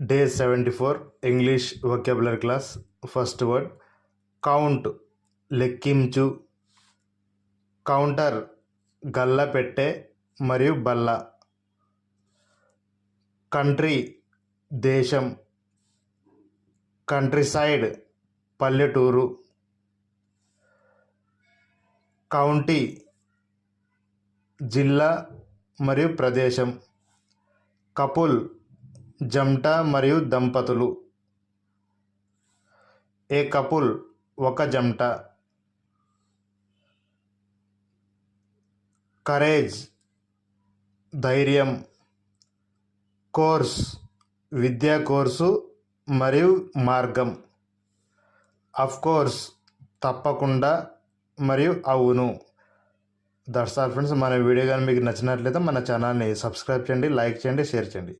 Day 74 English vocabulary class. First word count లెక్కించు. Counter గల్ల పెట్టె మరియు బల్ల. కంట్రీ దేశం. కంట్రీ సైడ్ పల్లెటూరు. కౌంటీ జిల్లా మరియు ప్రదేశం. కపుల్ జంట మరియు దంపతులు. ఏ కపుల్ ఒక జంట. కరేజ్ ధైర్యం. కోర్స్ విద్యా కోర్సు మరియు మార్గం. అఫ్ కోర్స్ తప్పకుండా మరియు అవును. That's all friends. మన వీడియో కానీ మీకు నచ్చినట్లయితే మన ఛానల్ని సబ్స్క్రైబ్ చేయండి, లైక్ చేయండి, షేర్ చేయండి.